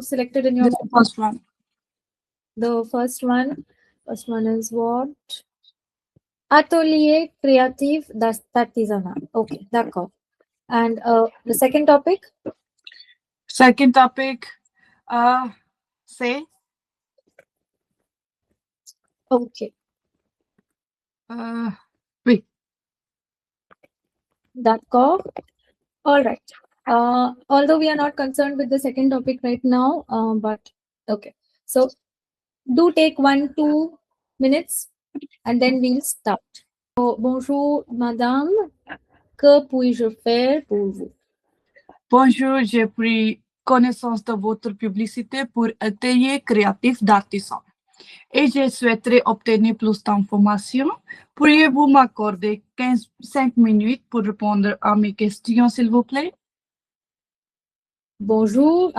you selected in your The first one. the first one? First one is what? Atelier créatif d'artisanat. Okay, d'accord. And the second topic? Second topic, say, Okay, oui. d'accord. All right. Although we are not concerned with the second topic right now, but okay. So do take 1-2 minutes and then we'll start. So, bonjour, madame. Que puis-je faire pour vous? Bonjour, j'ai pris connaissance de votre publicité pour atelier créatif d'artisans et je souhaiterais obtenir plus d'informations. Pourriez-vous m'accorder 5 minutes pour répondre à mes questions, s'il vous plaît? Bonjour,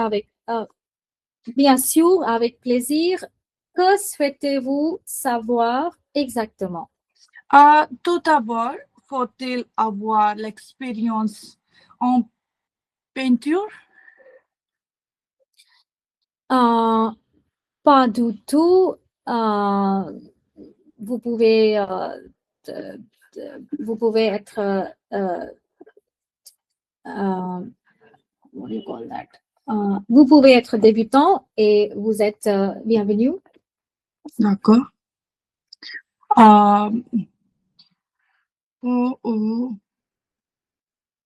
bien sûr, avec plaisir. Que souhaitez-vous savoir exactement? Tout d'abord, faut-il avoir l'expérience en peinture? Pas du tout. Vous pouvez, vous pouvez être, what do you call that? Vous pouvez être débutant et vous êtes bienvenu. D'accord.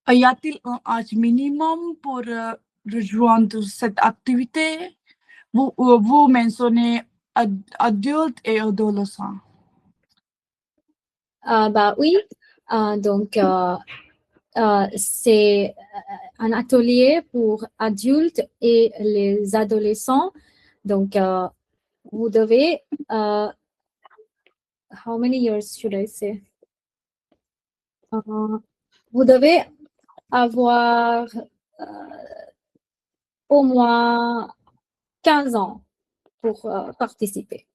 Y a-t-il un âge minimum pour rejoindre cette activité? Vous mentionnez adultes et adolescents. Bah oui, donc c'est un atelier pour adultes et les adolescents. Donc, vous devez, how many years should I say? Vous devez avoir au moins 15 ans pour participer.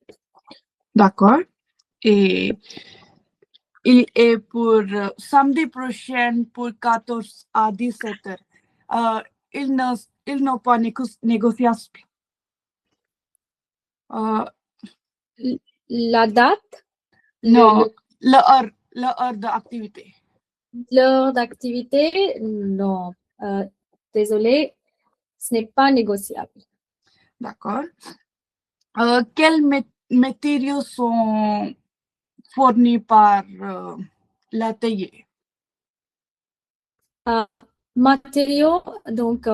D'accord. Et il est pour samedi prochain pour 14 à 17 heures. Il n'a pas négociable. La date? Non, l'heure d'activité. L'heure d'activité? Non. Désolé, ce n'est pas négociable. D'accord. Quels matériaux sont fournis par l'atelier? Matériaux, donc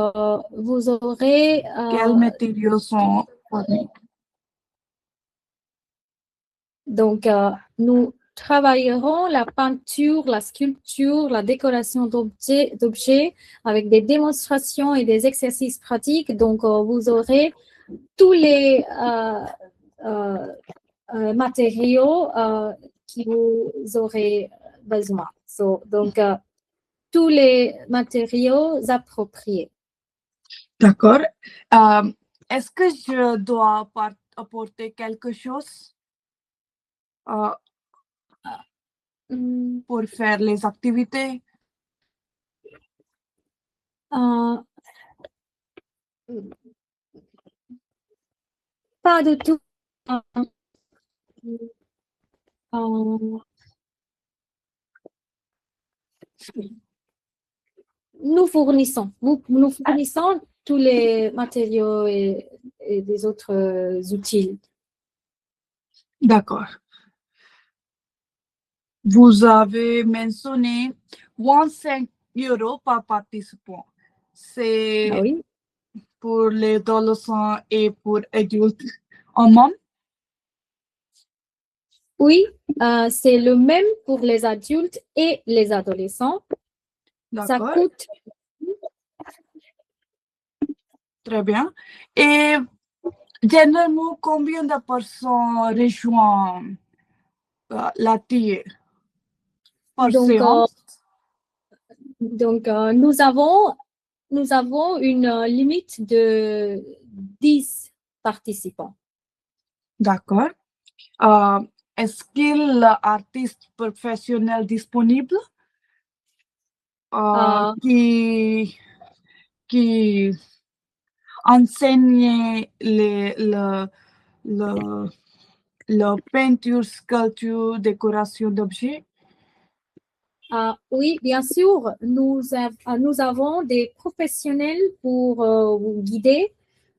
vous aurez... Quels matériaux sont fournis? Donc, nous travaillerons la peinture, la sculpture, la décoration d'objets avec des démonstrations et des exercices pratiques. Donc, vous aurez tous les matériaux qui vous aurez besoin. Donc, tous les matériaux appropriés. D'accord. Est-ce que je dois apporter quelque chose pour faire les activités? Pas du tout. Nous fournissons tous les matériaux et des autres outils. D'accord. Vous avez mentionné 25 € par participant. C'est oui. pour les adolescents et pour adultes en même? Oui, c'est le même pour les adultes et les adolescents. Ça coûte. Très bien. Et généralement, combien de personnes rejoignent l'atelier par séance? Donc, nous avons une limite de 10 participants. D'accord. Est-ce qu'il y a artistes professionnels disponibles qui enseigner le peinture, sculpture, décoration d'objets? Oui, bien sûr, nous avons des professionnels pour vous guider.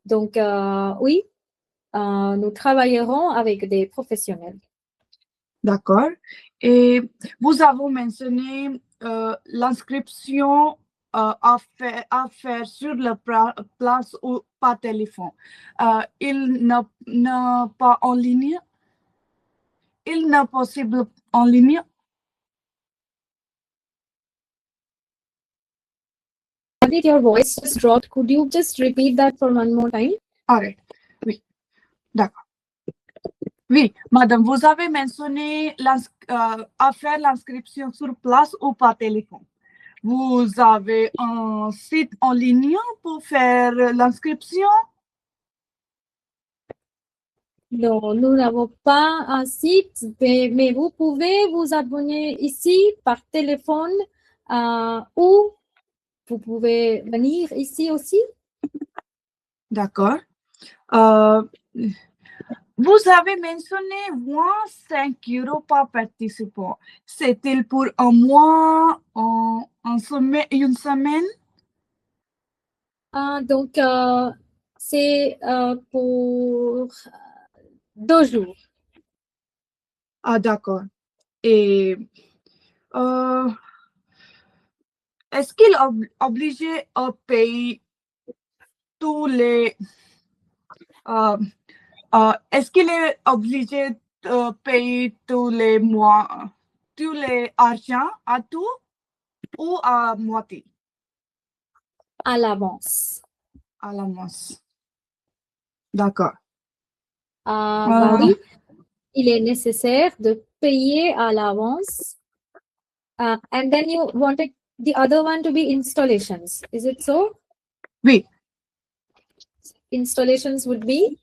Donc, oui, nous travaillerons avec des professionnels. D'accord. Et vous avez mentionné l'inscription à faire sur la place ou par téléphone. Il n'est pas en ligne. Il n'est possible en ligne. Your voice just dropped. Could you just repeat that for one more time? Arrête. Oui, d'accord. Oui, madame, vous avez mentionné à faire l'inscription sur place ou par téléphone. Vous avez un site en ligne pour faire l'inscription? Non, nous n'avons pas un site, mais vous pouvez vous abonner ici par téléphone ou vous pouvez venir ici aussi. D'accord. Vous avez mentionné moins 5 euros par participant. C'est-il pour un mois, une semaine? Donc, c'est pour 2 jours. Ah, d'accord. Et est-ce qu'il est obligé à payer tous les... est-ce qu'il est obligé de payer tous les mois, tous les argents à tout ou à moitié? À l'avance. À l'avance. D'accord. Bah oui, il est nécessaire de payer à l'avance. And then you wanted the other one to be installations. Is it so? Oui. Installations would be?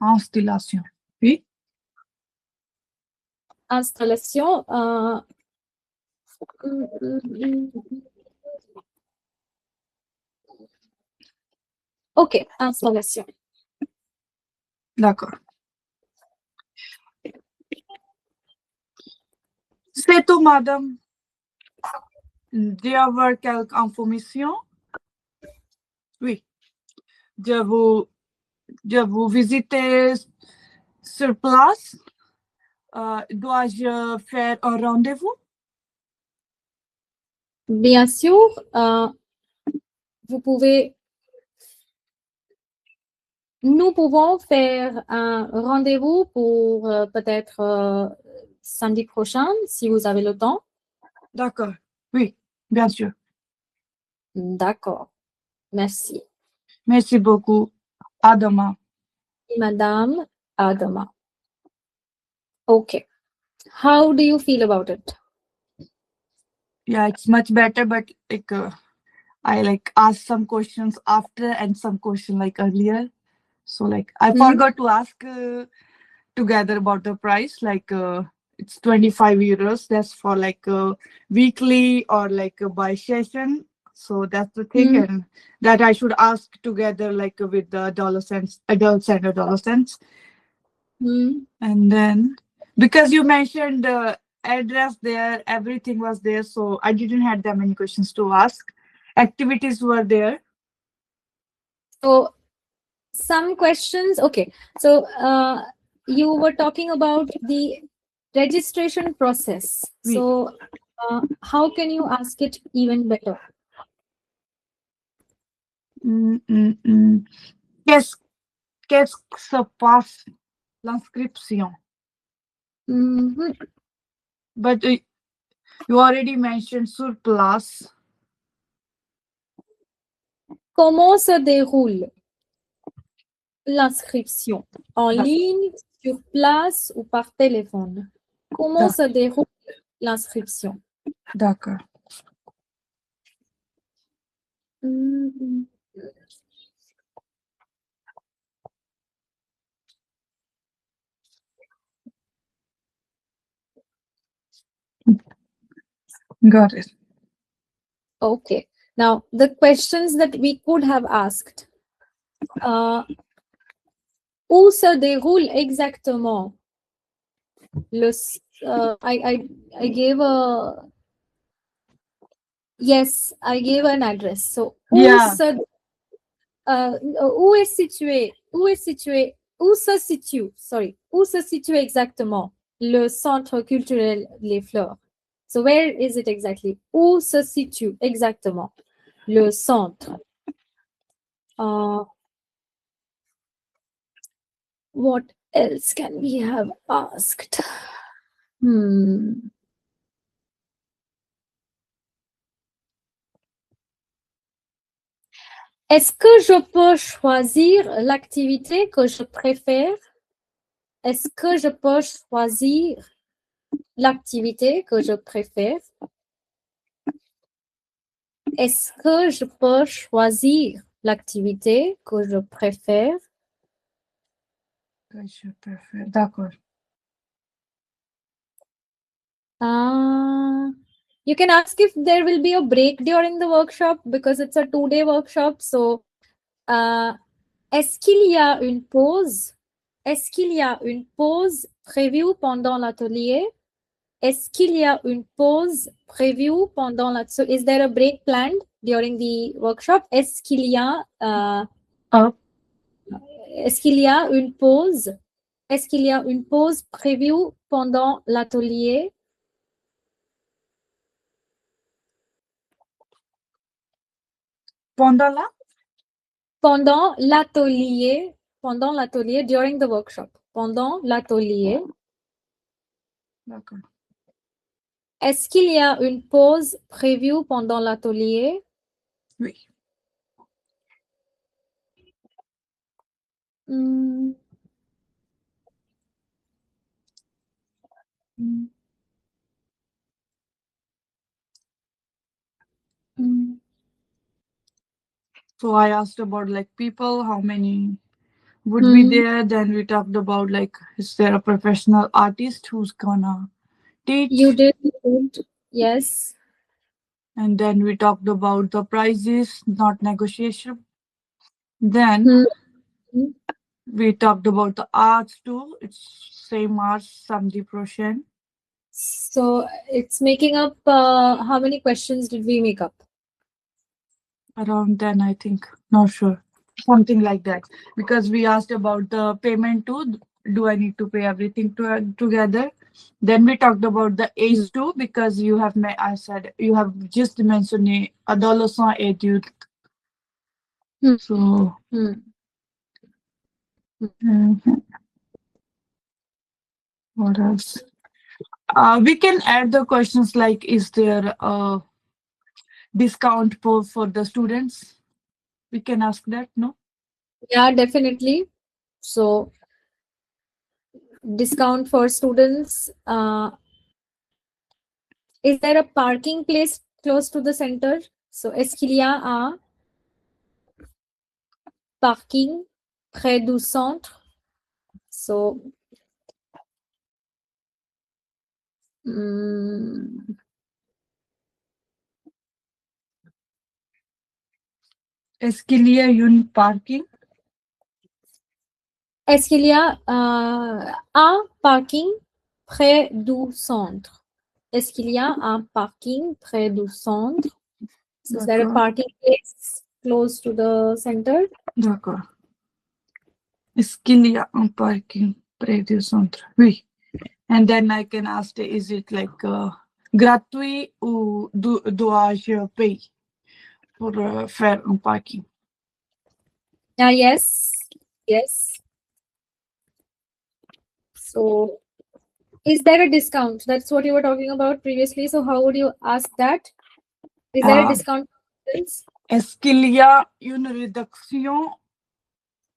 Installation. Oui. Installation. Ok, installation. D'accord. C'est tout, madame. D'y avoir quelques informations? Oui. De vous visiter sur place? Dois-je faire un rendez-vous? Bien sûr, nous pouvons faire un rendez-vous pour peut-être samedi prochain, si vous avez le temps. D'accord. Oui, bien sûr. D'accord. Merci. Merci beaucoup. À demain. Madame, à demain. Okay. How do you feel about it? Yeah, it's much better, but I asked some questions after and some question earlier. So I forgot to ask together about the price. It's 25 euros. That's for weekly or by session. So that's the thing, and that I should ask together with the dollar cents, adult cent or dollar cents. And then because you mentioned the address there, everything was there, so I didn't have that many questions to ask. Activities were there. So some questions. Okay. So you were talking about the registration process. Oui. So how can you ask it even better? Qu'est-ce que se passe l'inscription? But you already mentioned sur place. Comment se déroule l'inscription? En ligne, sur place ou par téléphone? Comment se déroule l'inscription? D'accord. Got it. Okay. Now, the questions that we could have asked. Où se déroule exactement le... I gave a... Yes, I gave an address. So, Yeah. où est situé, où se situe exactement le centre culturel Les Fleurs? So where is it exactly? Où se situe exactement le centre? What else can we have asked? Est-ce que je peux choisir l'activité que je préfère? Est-ce que je peux choisir l'activité que je préfère? Est-ce que je peux choisir l'activité que je préfère? Que je préfère. D'accord. You can ask if there will be a break during the workshop because it's a 2-day workshop. So, est-ce qu'il y a une pause? Est-ce qu'il y a une pause prévue pendant l'atelier? Est-ce qu'il y a une pause prévue pendant l'atelier? So, is there a break planned during the workshop? Est-ce qu'il y a Est-ce qu'il y a une pause? Est-ce qu'il y a une pause prévue pendant l'atelier? Pendant la? Pendant l'atelier, during the workshop. Pendant l'atelier. D'accord. Est-ce qu'il y a une pause prévue pendant l'atelier? Oui. So I asked about like people, how many would be there. Then we talked about like, is there a professional artist who's gonna teach? You did. Yes. And then we talked about the prices, not negotiation. Then we talked about the arts too. It's same arts, 70%. So it's making up, how many questions did we make up? Around 10, I think. Not sure. Something like that. Because we asked about the payment too. Do I need to pay everything together? Then we talked about the age too, because you have I said you have just mentioned adolescent age. So what else? We can add the questions like, is there a discount for the students? We can ask that, no? Yeah, definitely. So discount for students. Is there a parking place close to the center? So, est-ce qu'il y a un parking près du centre? So, Est-ce qu'il y a une parking? Est-ce qu'il y a un parking près du centre? Est-ce qu'il y a un parking près du centre? So, is there a parking place close to the center? D'accord. Est-ce qu'il y a un parking près du centre? Oui. And then I can ask, is it like gratuit ou dois-je payer pour faire un parking? Yes. Yes. So, is there a discount? That's what you were talking about previously. So, how would you ask that? Is there a discount? Est-ce qu'il y a une réduction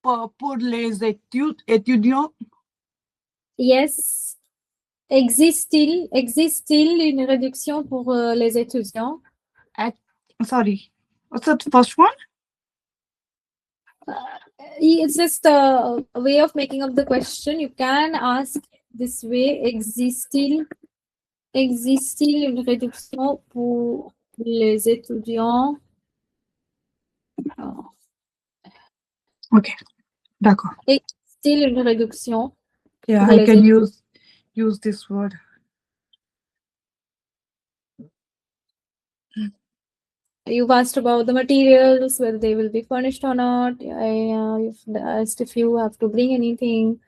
pour les étudiants? Yes. Existe-t-il une réduction pour les étudiants? Sorry, what's the first one? It's just a way of making up the question. You can ask this way: existe-t-il une réduction pour Les étudiants. Okay, d'accord. Et still une réduction. Yeah, pour I les can étudiants. use this word. You've asked about the materials, whether they will be furnished or not. You've asked if you have to bring anything.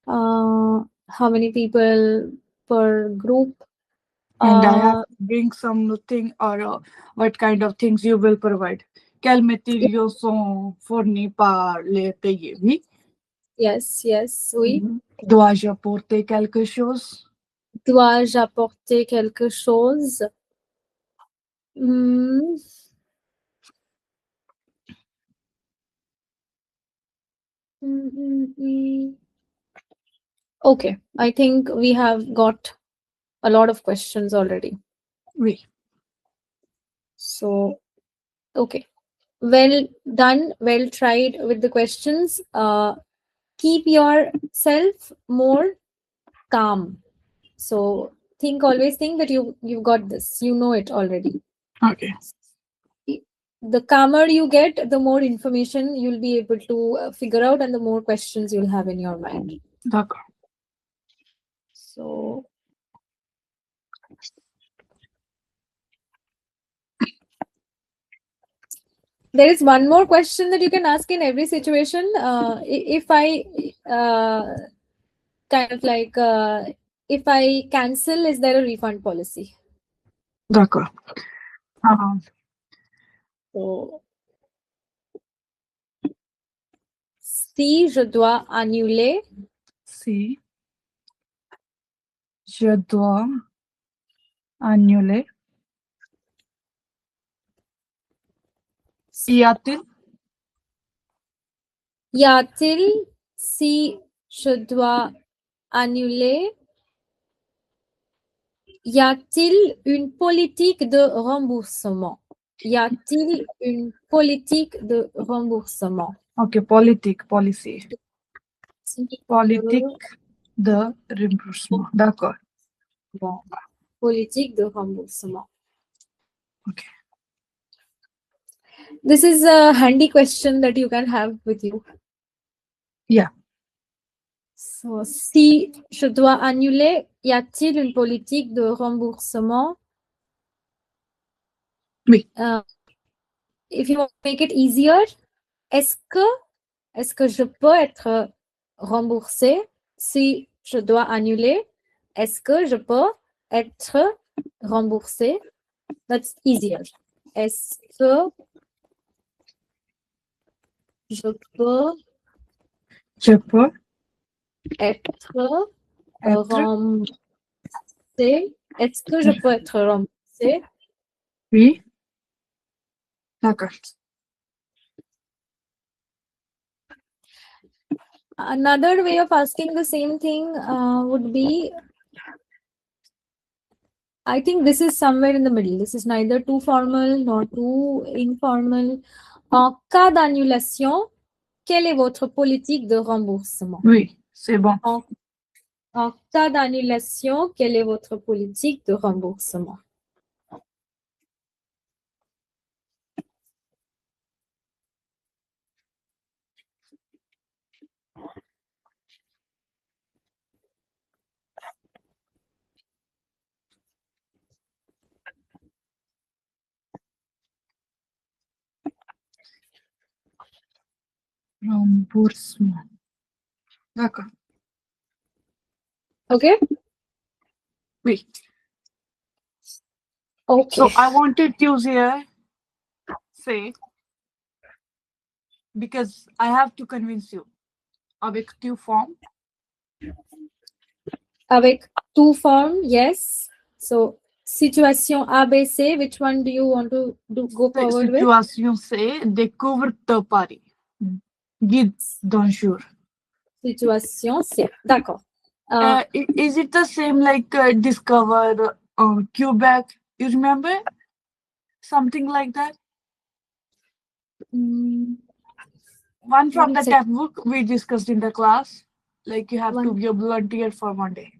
How many people per group? And I have to bring something or what kind of things you will provide. Quels matériaux sont fournis par les pays? Oui. Yes, oui. Dois-je apporter quelque chose? Dois-je apporter quelque chose? Hmm. Okay, I think we have got a lot of questions already. Oui. So, okay. Well done, well tried with the questions. Keep yourself more calm. So always think that you've got this. You know it already. Okay. The calmer you get, the more information you'll be able to figure out, and the more questions you'll have in your mind. D'accord. So there is one more question that you can ask in every situation. If I kind of like if I cancel, is there a refund policy? D'accord. So si je dois annuler, Si je dois annuler, y a-t-il? y a-t-il, si je dois annuler, y a-t-il une politique de remboursement? Y a-t-il une politique de remboursement? Ok, politique, policy. Politique de remboursement. D'accord. Bon, politique de remboursement. Ok. This is a handy question that you can have with you. Yeah. So, si je dois annuler, y a-t-il une politique de remboursement? Oui. If you want to make it easier, est-ce que je peux être remboursé si je dois annuler? Est-ce que je peux être remboursé? That's easier. Est-ce que je peux Je peux être être. remboursé? Est-ce que je peux être remboursé? Oui. D'accord. Another way of asking the same thing would be, I think this is somewhere in the middle. This is neither too formal nor too informal. En cas d'annulation, quelle est votre politique de remboursement? Oui, c'est bon. En cas d'annulation, quelle est votre politique de remboursement? Remboursement. D'accord. Okay? Oui. Okay. So I wanted to say, because I have to convince you. Avec two form. Avec two form, yes. So situation ABC, which one do you want to go forward with? Situation C, découvre ta Paris. Guide d'un jour. Situation C. D'accord. Is it the same like discover Quebec? You remember? Something like that? One from the textbook we discussed in the class. Like you have to be a volunteer for one day.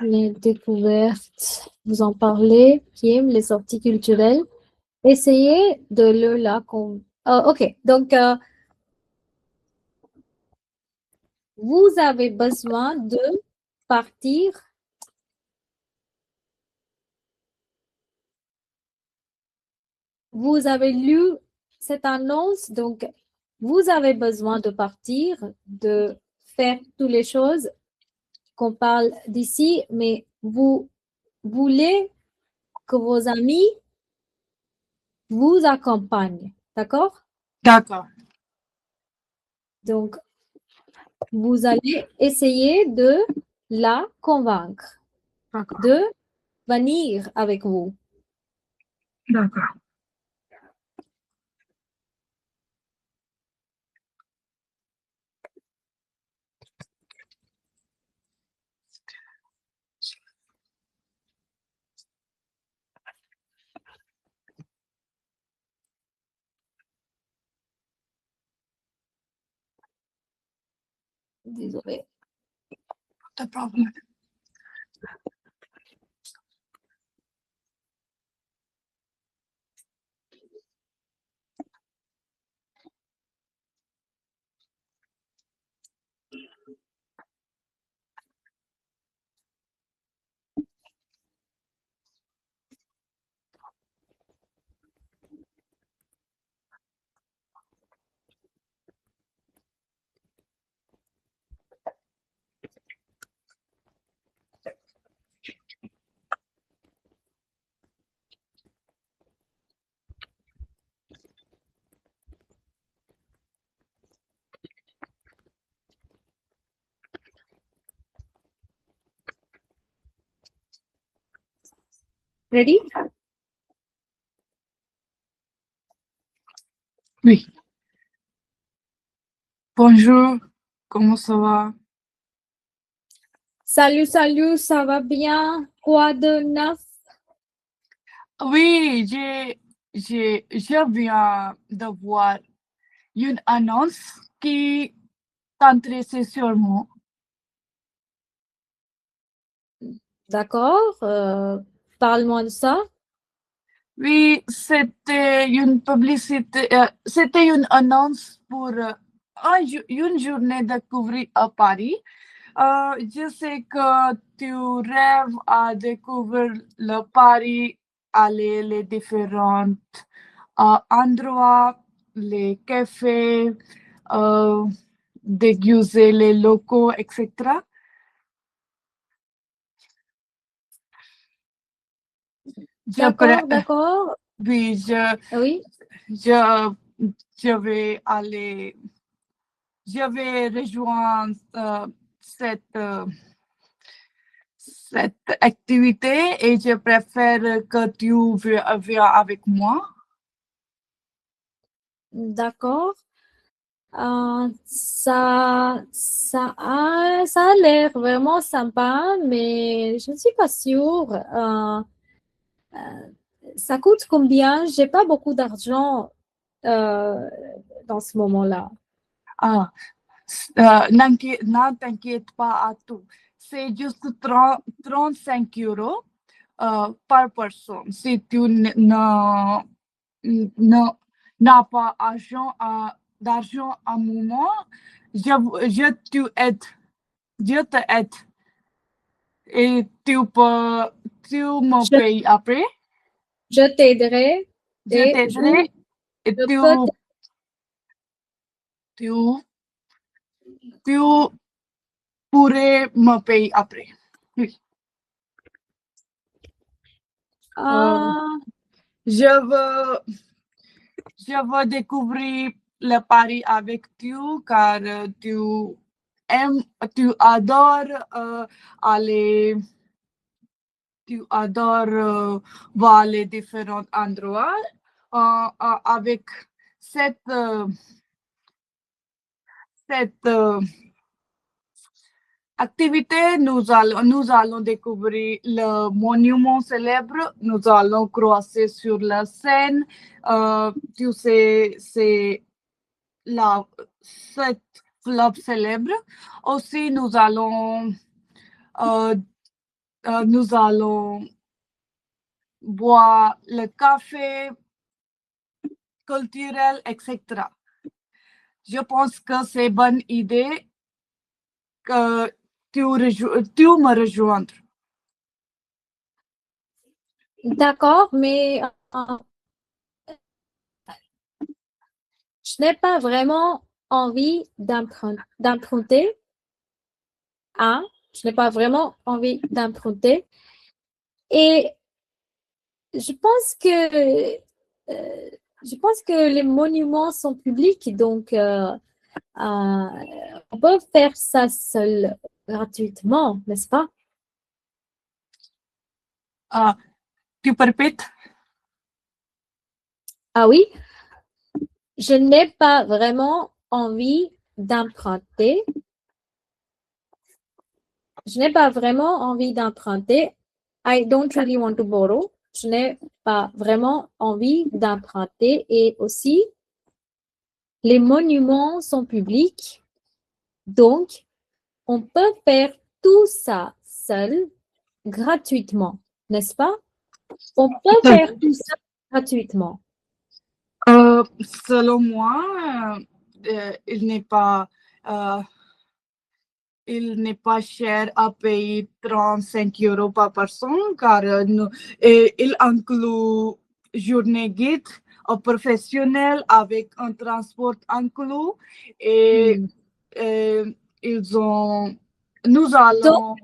Les découvertes, vous en parlez, Kim, les sorties culturelles. Essayez de la ok, donc vous avez besoin de partir. Vous avez lu cette annonce, donc vous avez besoin de partir, de faire toutes les choses qu'on parle d'ici, mais vous voulez que vos amis vous accompagnent, d'accord? D'accord. Donc, vous allez essayer de la convaincre D'accord. de venir avec vous. D'accord. Désolée. Pas de problème. Ready? Oui. Bonjour, comment ça va? Salut, salut, ça va bien? Quoi de neuf? Oui, je viens de voir une annonce qui t'intéressait sûrement. D'accord, parle-moi de ça. Oui, c'était une publicité, c'était une annonce pour une journée découverte à Paris. Je sais que tu rêves à découvrir le Paris, aller les différents endroits, les cafés, déguiser les locaux, etc. D'accord, d'accord. Oui, Oui, je, je vais aller, je vais rejoindre cette activité et je préfère que tu viennes avec moi. d'accord. Ça a l'air vraiment sympa, mais je ne suis pas sûre. Euh, Ça coûte combien? J'ai pas beaucoup d'argent euh, dans ce moment-là. Ah, ne t'inquiète pas à tout. C'est juste 35 € par personne. Si tu n'as pas d'argent à moment, je t'aide. Je t'aide. Et tu me Je, payes après. je t'aiderai Je et t'aiderai et je peux tu, tu pourrais me payer après. Oui. Euh, Ah, je veux, je veux découvrir le Paris avec toi car aimes, tu adores aller, tu adores voir les différents endroits avec cette, cette activité, nous allons découvrir le monument célèbre, nous allons croiser sur la Seine. Tu sais, c'est cette fleuve célèbre. Aussi, nous allons euh, nous allons boire le café culturel, etc. Je pense que c'est une bonne idée que tu me rejoindre. D'accord, mais je n'ai pas vraiment envie d'emprunter. Hein? Je n'ai pas vraiment envie d'emprunter. Et je pense que je pense que les monuments sont publics, donc on peut faire ça seul gratuitement, n'est-ce pas? Tu perpètes? Ah oui, je n'ai pas vraiment envie d'emprunter. Je n'ai pas vraiment envie d'emprunter. I don't really want to borrow. Je n'ai pas vraiment envie d'emprunter. Et aussi, les monuments sont publics. Donc, on peut faire tout ça seul, gratuitement, n'est-ce pas? On peut faire tout ça gratuitement. Selon moi, il n'est pas cher à payer 35 euros par personne car il inclut journée guide professionnel avec un transport inclus et ils ont nous Donc, allons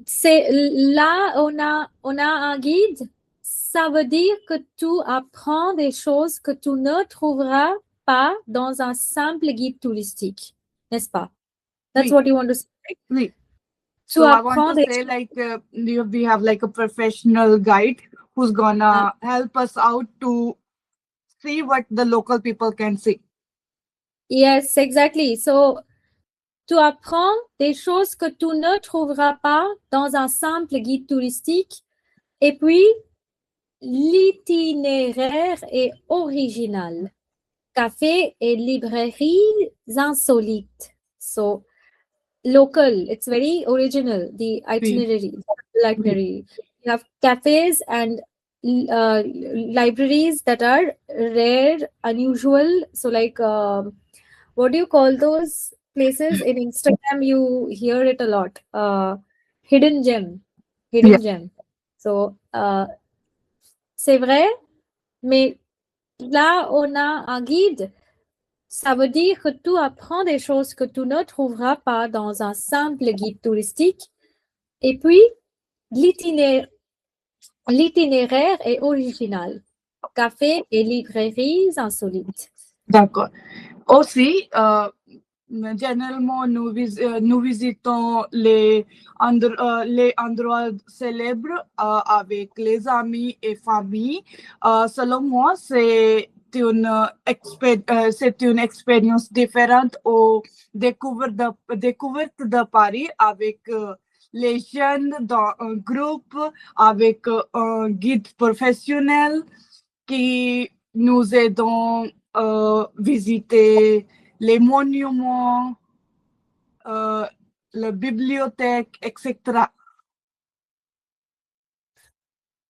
c'est là, on a un guide. Ça veut dire que tu apprends des choses que tu ne trouveras pas dans un simple guide touristique, n'est-ce pas? That's oui, what you want to say. oui. Tu So I want apprends to des say like we have like a professional guide who's gonna help us out to see what the local people can see. Yes, exactly. So, tu apprends des choses que tu ne trouveras pas dans un simple guide touristique. Et puis, l'itinéraire est original. Café et librairies insolites. So, local, it's very original, the Oui, itinerary. oui. You have cafes and libraries that are rare, unusual. So, like, what do you call those places? In Instagram, you hear it a lot. Hidden gem. Yeah. Hidden gem. So, c'est vrai, mais là, on a un guide. Ça veut dire que tu apprends des choses que tu ne trouveras pas dans un simple guide touristique. Et puis, l'itinéraire est original. Café et librairies insolites. D'accord. Aussi, généralement, nous visitons les endroits célèbres avec les amis et familles. Selon moi, c'est une expérience différente aux découvertes de Paris avec les jeunes dans un groupe, avec un guide professionnel qui nous aidons visiter les monuments, la bibliothèque, etc.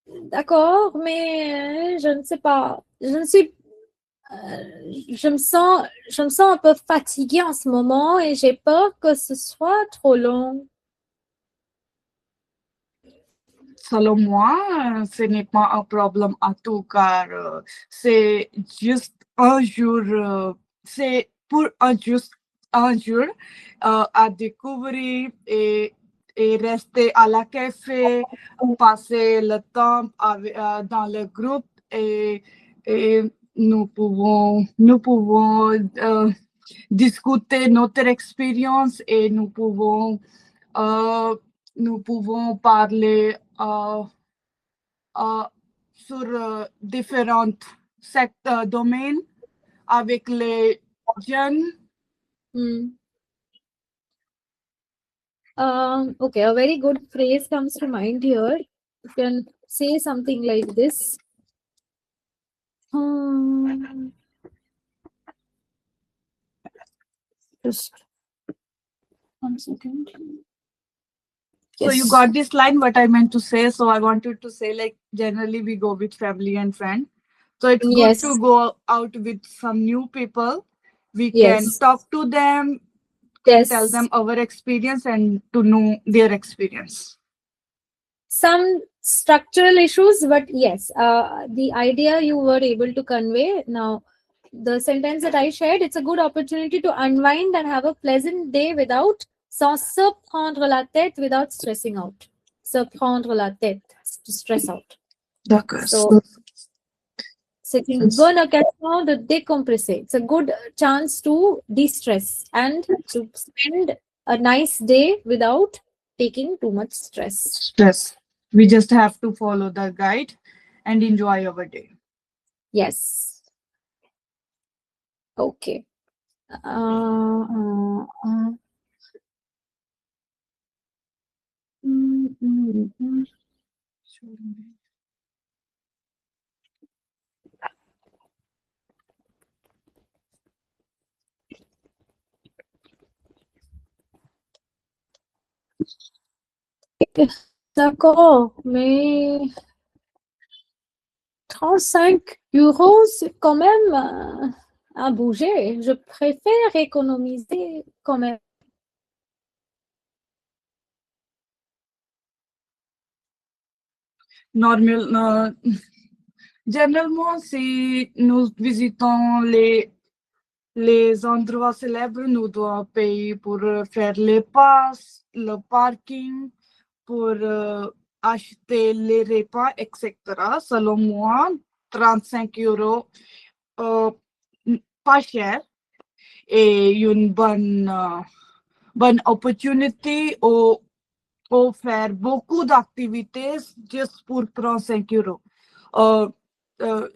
D'accord, mais je ne sais pas. Je me sens un peu fatiguée en ce moment et j'ai peur que ce soit trop long. Selon moi, ce n'est pas un problème à tout car c'est juste un jour, c'est pour juste un jour à découvrir et rester à la café, passer le temps dans le groupe et nous pouvons discuter notre expérience et euh, nous pouvons parler euh, sur différents domaines avec les jeunes. Okay, a very good phrase comes to mind here. You can say something like this. Just 1 second. So you Yes. got this line, what I meant to say. So I wanted to say, like, generally we go with family and friend. So it's good Yes. to go out with some new people. We can Yes. talk to them, can tell Yes. them our experience and to know their experience. Some structural issues, but yes, the idea you were able to convey. Now, the sentence that I shared, it's a good opportunity to unwind and have a pleasant day without sans se prendre la tête, without stressing out. Se prendre la tête, to stress out. D'accord. So, c'est une bonne occasion de décompresser. It's a good chance to de-stress and to spend a nice day without taking too much stress. Stress. We just have to follow the guide and enjoy our day. Yes. Okay. D'accord, mais 35 euros, c'est quand même à bouger. Je préfère économiser quand même. Généralement, si nous visitons les endroits célèbres, nous devons payer pour faire les passes, le parking, pour acheter les repas, etc. Selon moi, 35 euros, pas cher, et une bonne opportunité au faire beaucoup d'activités juste pour 35 euros.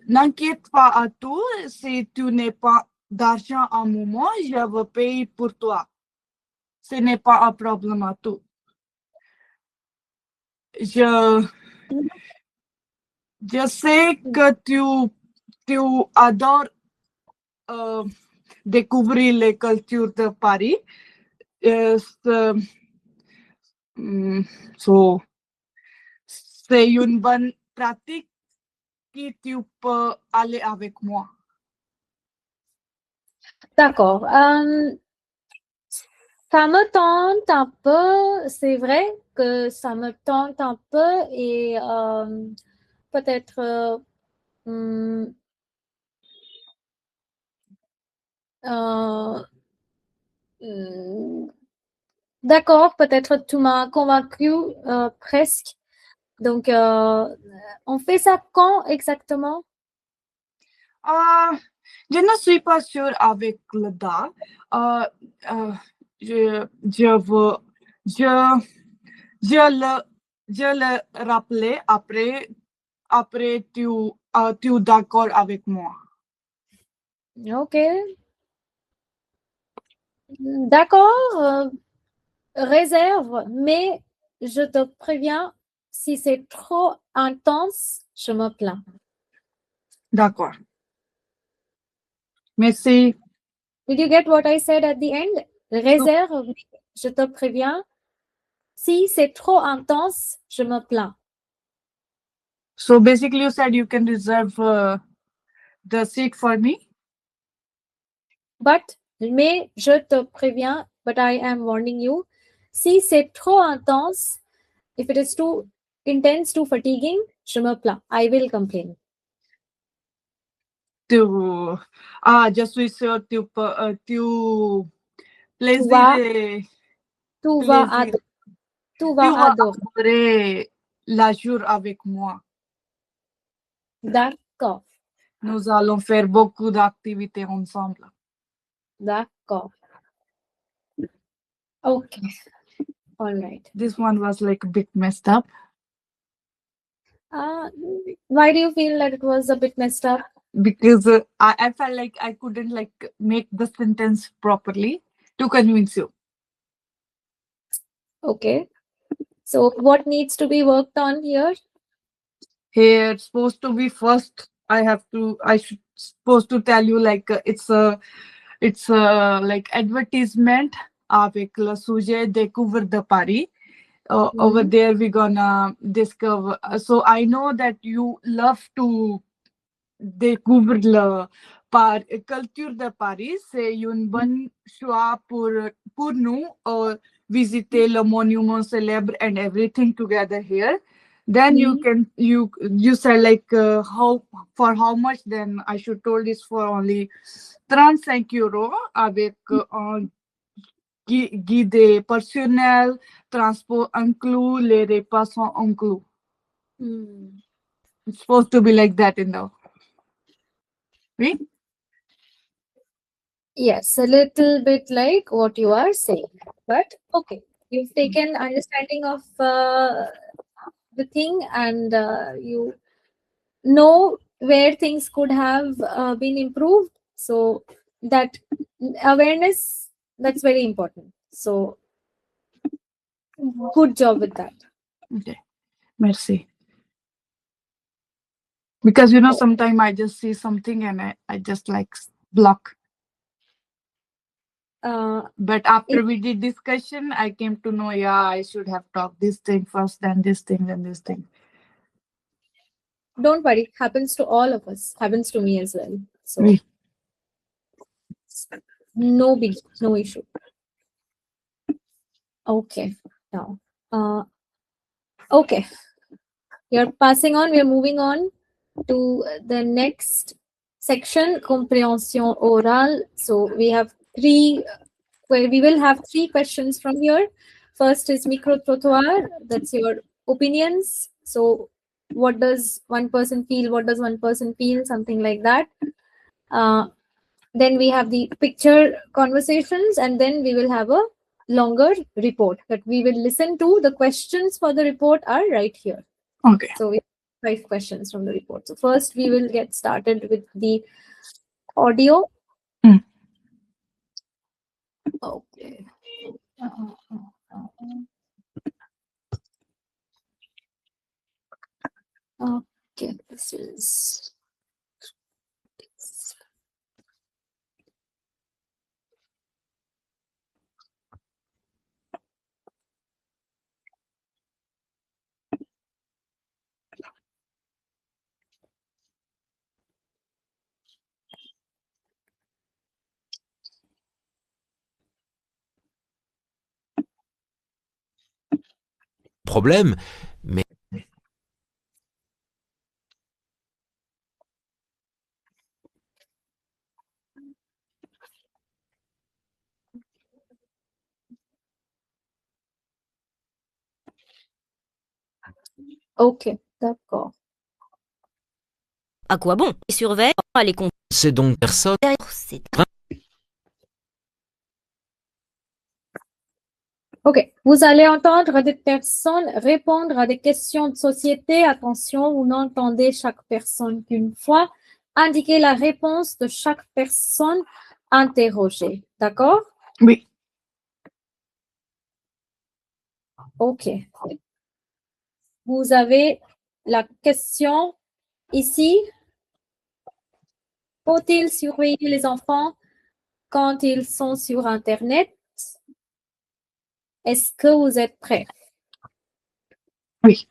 N'inquiète pas à tout, si tu n'as pas d'argent à un moment, je vais payer pour toi. Ce n'est pas un problème à tout. Je sais que tu adores découvrir les cultures de Paris. So, c'est une bonne pratique que tu peux aller avec moi. D'accord. Ça me tente un peu, c'est vrai que ça me tente un peu et peut-être d'accord, peut-être tu m'as convaincu presque. Donc, on fait ça quand exactement? Je ne suis pas sûre avec le DA. Je le rappeler après tu es d'accord avec moi. Ok. D'accord, réserve, mais je te préviens, si c'est trop intense, je me plains. D'accord. Merci. Did you get what I said at the end? Réserve, mais je te préviens, si c'est trop intense, je me plains. So basically you said you can reserve the seat for me? Mais je te préviens, but I am warning you, si c'est trop intense, if it is too intense, too fatiguing, je me plains. I will complain. Je suis sûre tu plaisir tu vas adorer la jour avec moi. D'accord. Nous allons faire beaucoup d'activités ensemble. D'accord. Okay. All right. This one was like a bit messed up. Why do you feel that it was a bit messed up? Because I felt like I couldn't like make the sentence properly to convince you. Okay. So what needs to be worked on here? Here it's supposed to be first. I should supposed to tell you like it's a like advertisement avec le sujet découvre de Paris. Over there, we're gonna discover. So I know that you love to découvrir la culture de Paris. C'est un bon choix pour nous visiter le monument célèbre and everything together here. Then you said like how much, then I should told this for only 35 euros avec guide personnel, transport inclus, les repas sont inclus. It's supposed to be like that in the oui? Yes, a little bit like what you are saying, but okay, you've taken understanding of the thing, and you know where things could have been improved. So that awareness, that's very important. So good job with that. Okay, merci. Because sometimes I just see something and I just like block. But after we did discussion, I came to know, I should have talked this thing first, then this thing, then this thing. Don't worry, happens to all of us. Happens to me as well. So Oui. no big, no issue. Okay, now, okay, you're passing on. We're moving on to the next section, comprehension orale. So we have we will have three questions from here. First is micro-trottoir. That's your opinions. So what does one person feel? What does one person feel? Something like that. Then we have the picture conversations, and then we will have a longer report that we will listen to. The questions for the report are right here. Okay. So we have 5 questions from the report. So first we will get started with the audio. Okay. Okay, this is problème, mais ok, d'accord. À quoi bon? Les surveille, les comptes. c'est donc personne. C'est Ok, vous allez entendre des personnes répondre à des questions de société. Attention, vous n'entendez chaque personne qu'une fois. Indiquez la réponse de chaque personne interrogée. D'accord? Oui. Ok. Vous avez la question ici. Faut-il surveiller les enfants quand ils sont sur Internet? Est-ce que vous êtes prêts? Oui.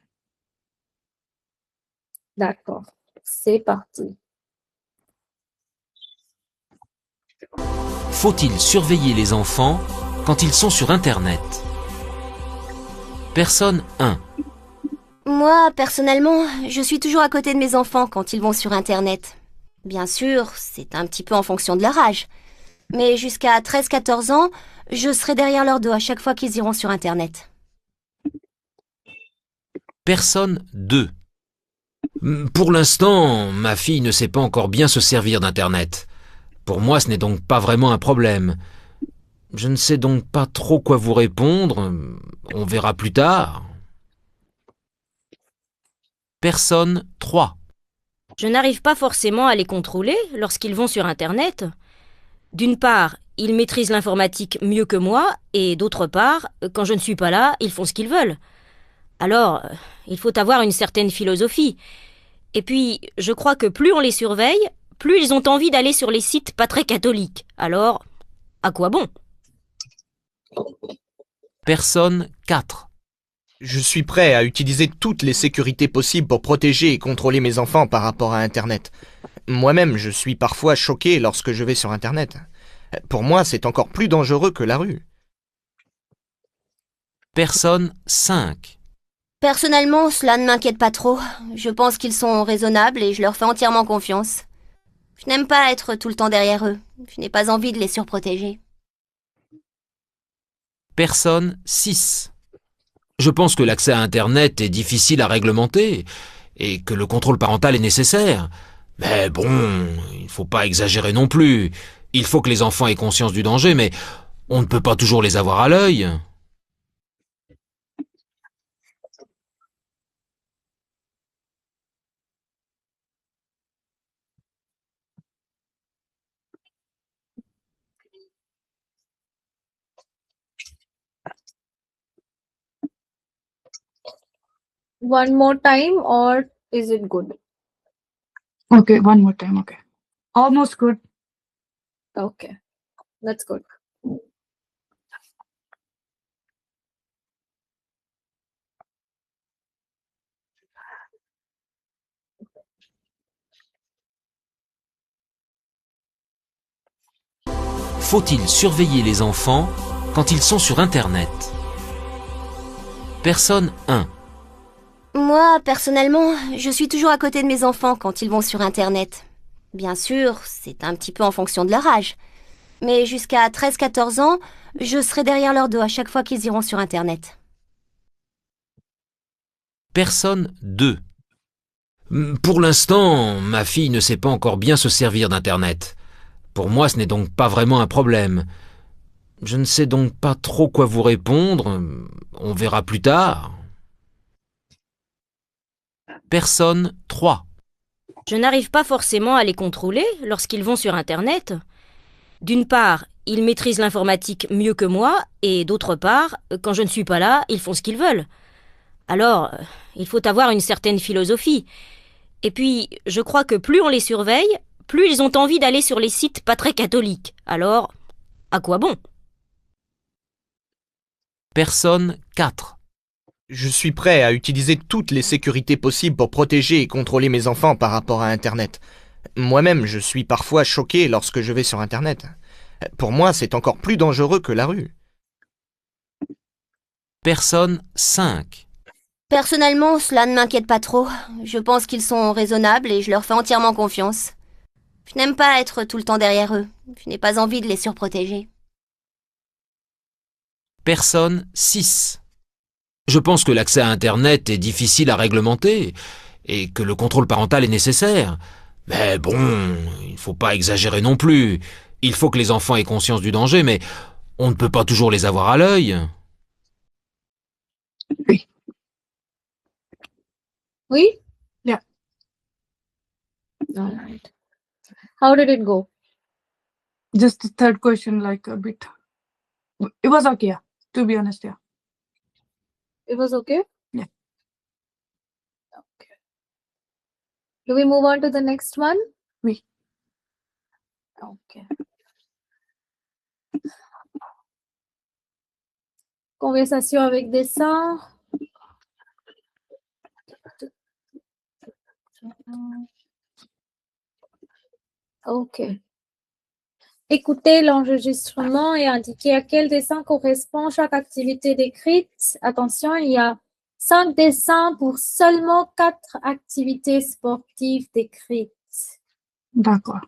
D'accord. C'est parti. Faut-il surveiller les enfants quand ils sont sur Internet? Personne 1. Moi, personnellement, je suis toujours à côté de mes enfants quand ils vont sur Internet. Bien sûr, c'est un petit peu en fonction de leur âge. Mais jusqu'à 13-14 ans, je serai derrière leur dos à chaque fois qu'ils iront sur Internet. Personne 2. Pour l'instant, ma fille ne sait pas encore bien se servir d'Internet. Pour moi, ce n'est donc pas vraiment un problème. Je ne sais donc pas trop quoi vous répondre. On verra plus tard. Personne 3. Je n'arrive pas forcément à les contrôler lorsqu'ils vont sur Internet. D'une part, ils maîtrisent l'informatique mieux que moi, et d'autre part, quand je ne suis pas là, ils font ce qu'ils veulent. Alors, il faut avoir une certaine philosophie. Et puis, je crois que plus on les surveille, plus ils ont envie d'aller sur les sites pas très catholiques. Alors, à quoi bon? Personne 4. Je suis prêt à utiliser toutes les sécurités possibles pour protéger et contrôler mes enfants par rapport à Internet. Moi-même, je suis parfois choqué lorsque je vais sur Internet. Pour moi, c'est encore plus dangereux que la rue. Personne 5. Personnellement, cela ne m'inquiète pas trop. Je pense qu'ils sont raisonnables et je leur fais entièrement confiance. Je n'aime pas être tout le temps derrière eux. Je n'ai pas envie de les surprotéger. Personne 6. Je pense que l'accès à Internet est difficile à réglementer et que le contrôle parental est nécessaire. Mais bon, il ne faut pas exagérer non plus. Il faut que les enfants aient conscience du danger, mais on ne peut pas toujours les avoir à l'œil. One more time, or is it good? Okay, one more time. Okay. Almost good. Okay, that's good. Faut-il surveiller les enfants quand ils sont sur Internet? Personne 1. Moi, personnellement, je suis toujours à côté de mes enfants quand ils vont sur Internet. Bien sûr, c'est un petit peu en fonction de leur âge. Mais jusqu'à 13-14 ans, je serai derrière leur dos à chaque fois qu'ils iront sur Internet. Personne 2. Pour l'instant, ma fille ne sait pas encore bien se servir d'Internet. Pour moi, ce n'est donc pas vraiment un problème. Je ne sais donc pas trop quoi vous répondre. On verra plus tard. Personne 3. Je n'arrive pas forcément à les contrôler lorsqu'ils vont sur Internet. D'une part, ils maîtrisent l'informatique mieux que moi, et d'autre part, quand je ne suis pas là, ils font ce qu'ils veulent. Alors, il faut avoir une certaine philosophie. Et puis, je crois que plus on les surveille, plus ils ont envie d'aller sur les sites pas très catholiques. Alors, à quoi bon? Personne 4. Je suis prêt à utiliser toutes les sécurités possibles pour protéger et contrôler mes enfants par rapport à Internet. Moi-même, je suis parfois choqué lorsque je vais sur Internet. Pour moi, c'est encore plus dangereux que la rue. Personne 5. Personnellement, cela ne m'inquiète pas trop. Je pense qu'ils sont raisonnables et je leur fais entièrement confiance. Je n'aime pas être tout le temps derrière eux. Je n'ai pas envie de les surprotéger. Personne 6. Je pense que l'accès à Internet est difficile à réglementer et que le contrôle parental est nécessaire. Mais bon, il ne faut pas exagérer non plus. Il faut que les enfants aient conscience du danger, mais on ne peut pas toujours les avoir à l'œil. Oui? Yeah. All right. How did it go? Just the third question, like a bit. It was okay, yeah. To be honest, yeah. It was okay? Yeah. Okay. Do we move on to the next one? Oui. Okay. Conversation avec dessin. Ok. Écoutez l'enregistrement et indiquez à quel dessin correspond chaque activité décrite. Attention, il y a 5 dessins pour seulement 4 activités sportives décrites. D'accord.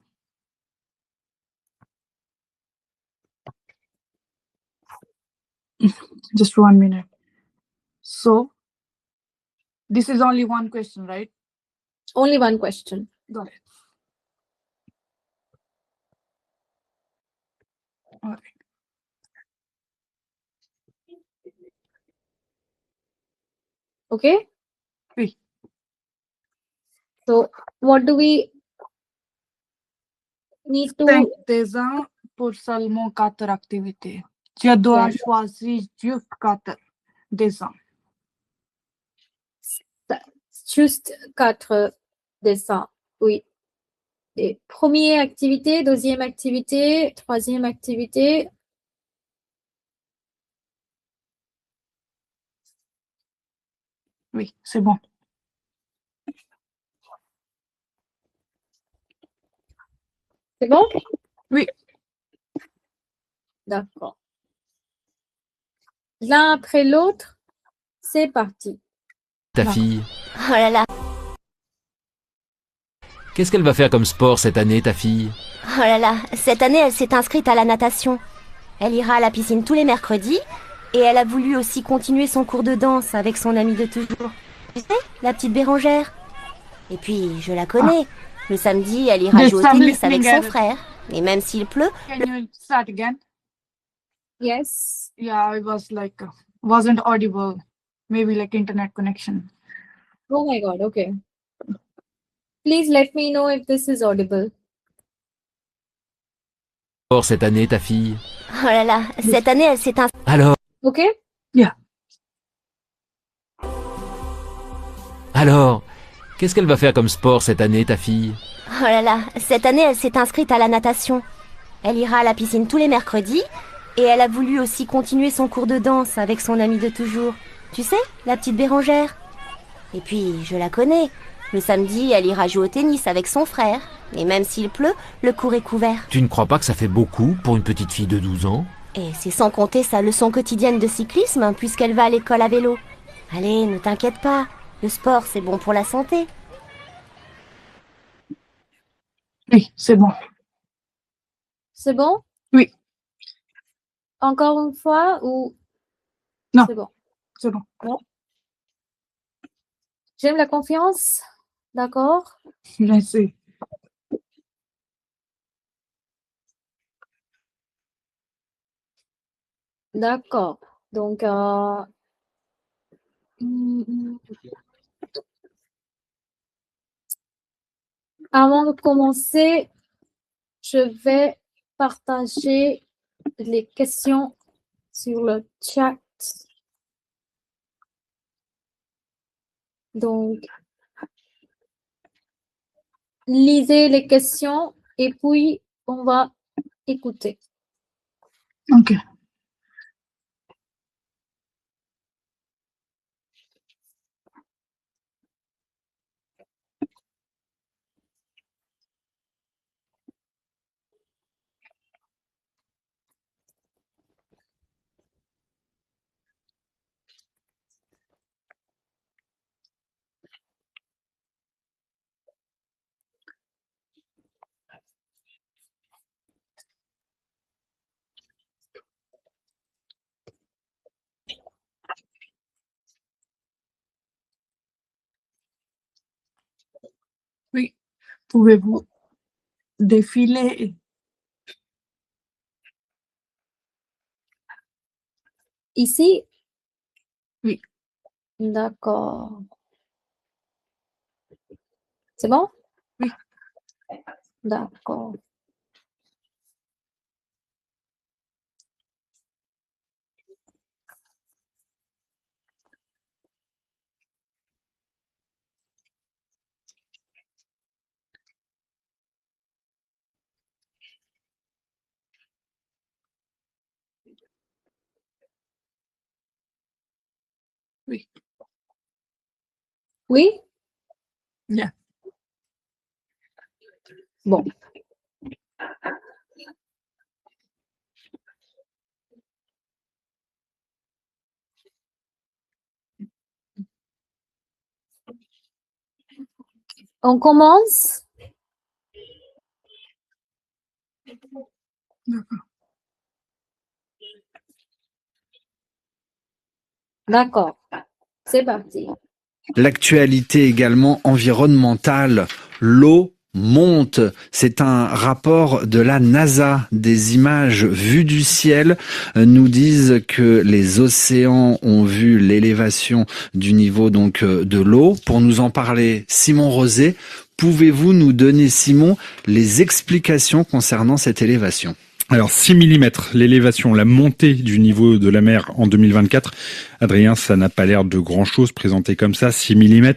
Just 1 minute. So, this is only one question, right? Only one question. Got it. All right. Okay? Oui. So, what do we need to... 5 dessins pour seulement 4 activités. Je dois Yeah. choisir juste 4 dessins. Juste 4 dessins, oui. Et première activité, deuxième activité, troisième activité. Oui, c'est bon. C'est bon? Oui. D'accord. L'un après l'autre, c'est parti. Ta Non. fille, Oh là là, qu'est-ce qu'elle va faire comme sport cette année, ta fille? oh là là. Cette année, elle s'est inscrite à la natation. Elle ira à la piscine tous les mercredis et elle a voulu aussi continuer son cours de danse avec son amie de toujours. Tu sais, la petite Bérangère. Et puis, je la connais. Le samedi, elle ira Yes, jouer au I'm tennis avec listening, son Eric. frère. Et même s'il pleut, Can you start again? Yes. Yeah, it was like wasn't audible. Maybe like internet connection. Oh my God. Okay. Please let me know if this is audible. Sport cette année, ta fille? oh là là, cette année, elle s'est inscrite. Alors, Okay. qu'est-ce qu'elle va faire comme sport cette année, ta fille? Oh là là, cette année, elle s'est inscrite à la natation. Elle ira à la piscine tous les mercredis et elle a voulu aussi continuer son cours de danse avec son amie de toujours. Tu sais, la petite Bérangère. Et puis, je la connais. Le samedi, elle ira jouer au tennis avec son frère. Et même s'il pleut, le cours est couvert. Tu ne crois pas que ça fait beaucoup pour une petite fille de 12 ans? Et c'est sans compter sa leçon quotidienne de cyclisme, puisqu'elle va à l'école à vélo. Allez, ne t'inquiète pas. Le sport, c'est bon pour la santé. Oui, c'est bon. C'est bon? Oui. Encore une fois ou? Non. C'est bon. C'est bon. J'aime la confiance. D'accord. Merci. D'accord. Donc, mm, avant de commencer, je vais partager les questions sur le chat. Donc, lisez les questions et puis on va écouter. Ok. Oui. Pouvez-vous défiler? Ici? Oui. D'accord. C'est bon? Oui. D'accord. Oui. Oui? Yeah. Bon. On commence? D'accord. D'accord. C'est parti. L'actualité également environnementale, l'eau monte. C'est un rapport de la NASA. Des images vues du ciel nous disent que les océans ont vu l'élévation du niveau donc de l'eau. Pour nous en parler, Simon Rosé, pouvez-vous nous donner, Simon, les explications concernant cette élévation ? Alors 6 mm, l'élévation, la montée du niveau de la mer en 2024. Adrien, ça n'a pas l'air de grand-chose présenté comme ça, 6 mm.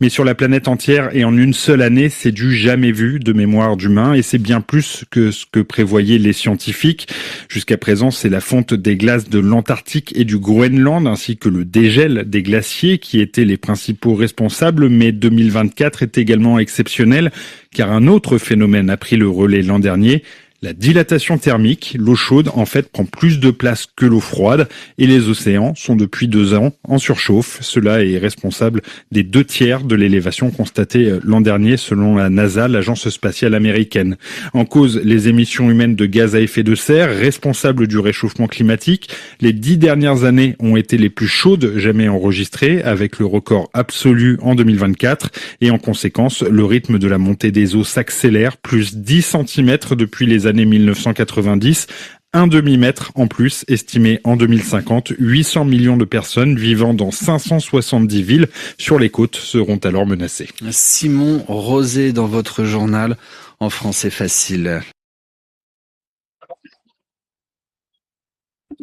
Mais sur la planète entière et en une seule année, c'est du jamais vu de mémoire d'humain. Et c'est bien plus que ce que prévoyaient les scientifiques. Jusqu'à présent, c'est la fonte des glaces de l'Antarctique et du Groenland, ainsi que le dégel des glaciers qui étaient les principaux responsables. Mais 2024 est également exceptionnel, car un autre phénomène a pris le relais l'an dernier. La dilatation thermique, l'eau chaude en fait prend plus de place que l'eau froide et les océans sont depuis 2 ans en surchauffe. Cela est responsable des 2/3 de l'élévation constatée l'an dernier selon la NASA, l'agence spatiale américaine. En cause, les émissions humaines de gaz à effet de serre, responsables du réchauffement climatique. Les 10 dernières années ont été les plus chaudes jamais enregistrées, avec le record absolu en 2024. Et en conséquence, le rythme de la montée des eaux s'accélère, plus 10 cm depuis les années 1990, un demi-mètre en plus estimé en 2050. 800 millions de personnes vivant dans 570 villes sur les côtes seront alors menacées. Simon Rosé dans votre journal en français facile.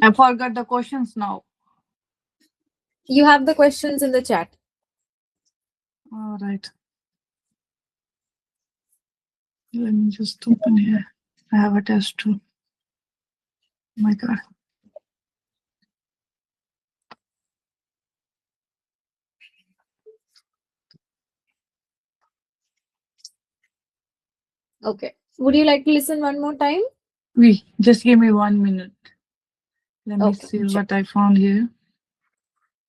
I forgot the questions now. You have the questions in the chat. All right. Let me just open here. I have a test too. Oh my God. Okay. Would you like to listen one more time? Wait, just give me 1 minute. Let me Okay, see sure. what I found here.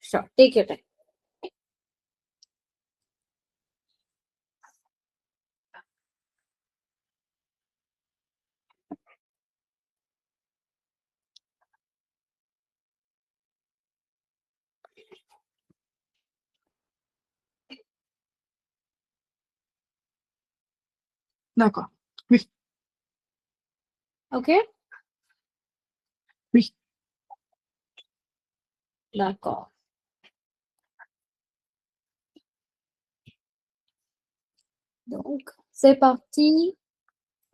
Sure. Take your time. D'accord. Oui. Okay? Oui. D'accord. Donc, c'est parti.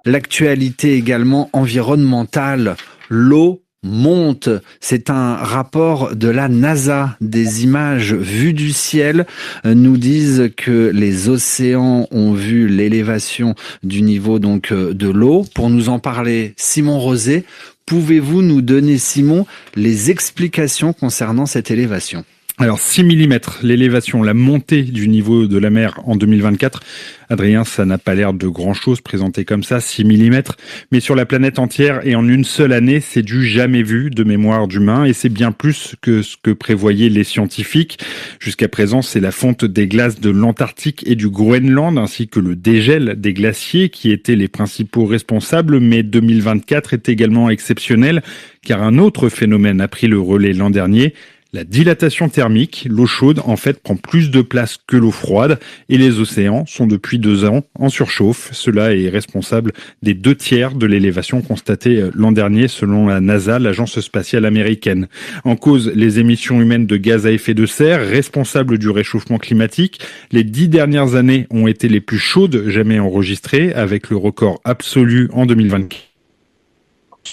L'actualité également environnementale, l'eau monte. C'est un rapport de la NASA. Des images vues du ciel nous disent que les océans ont vu l'élévation du niveau donc de l'eau. Pour nous en parler, Simon Rosé, pouvez-vous nous donner, Simon, les explications concernant cette élévation ? Alors 6 mm, l'élévation, la montée du niveau de la mer en 2024. Adrien, ça n'a pas l'air de grand-chose présenté comme ça, 6 mm. Mais sur la planète entière et en une seule année, c'est du jamais vu de mémoire d'humain. Et c'est bien plus que ce que prévoyaient les scientifiques. Jusqu'à présent, c'est la fonte des glaces de l'Antarctique et du Groenland, ainsi que le dégel des glaciers qui étaient les principaux responsables. Mais 2024 est également exceptionnel, car un autre phénomène a pris le relais l'an dernier. La dilatation thermique, l'eau chaude en fait prend plus de place que l'eau froide et les océans sont depuis 2 ans en surchauffe. Cela est responsable des 2/3 de l'élévation constatée l'an dernier selon la NASA, l'agence spatiale américaine. En cause, les émissions humaines de gaz à effet de serre, responsables du réchauffement climatique. Les 10 dernières années ont été les plus chaudes jamais enregistrées, avec le record absolu en 2024.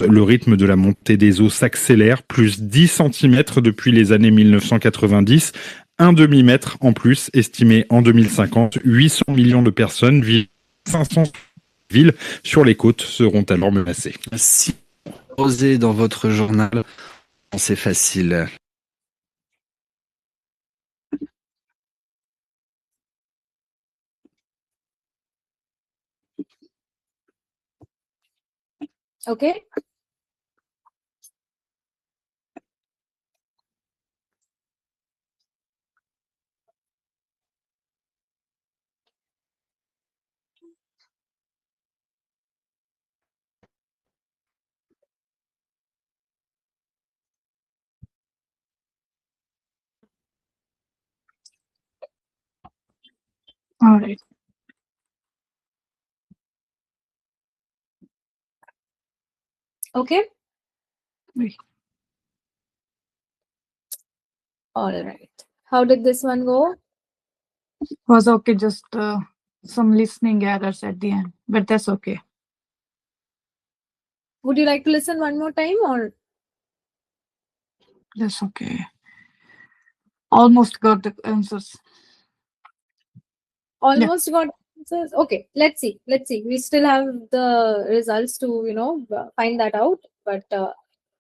Le rythme de la montée des eaux s'accélère, plus 10 cm depuis les années 1990, un demi-mètre en plus estimé en 2050. 800 millions de personnes vivent dans 500 villes sur les côtes seront alors menacées. Simon Rosé dans votre journal, c'est facile. Okay? All right. Okay? Oui. All right. How did this one go? Was okay, just some listening errors at the end, but that's okay. Would you like to listen one more time or? That's okay. Almost got the answers. Almost got answers. Okay, let's see. Let's see. We still have the results to, find that out. But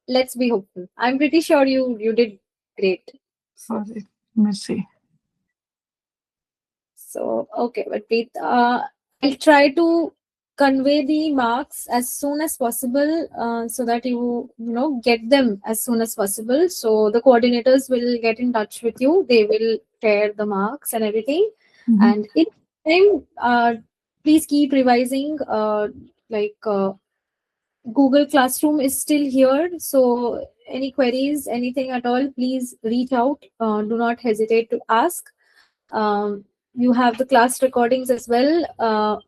let's be hopeful. I'm pretty sure you did great. Sorry. Let me see. So okay, but Preet, I'll try to convey the marks as soon as possible, so that you get them as soon as possible. So the coordinators will get in touch with you. They will share the marks and everything. Mhm. And in time, please keep revising. Google Classroom is still here. So any queries, anything at all, please reach out. Do not hesitate to ask. You have the class recordings as well.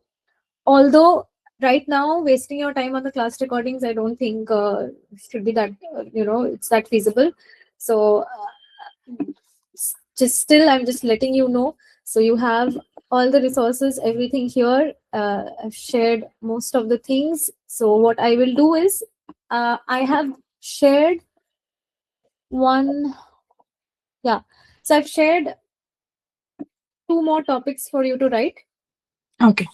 Although right now wasting your time on the class recordings, I don't think should be that it's that feasible. So I'm just letting you know. So you have all the resources, everything here. I've shared most of the things. So what I will do is I have shared one. Yeah. So I've shared 2 more topics for you to write. Okay.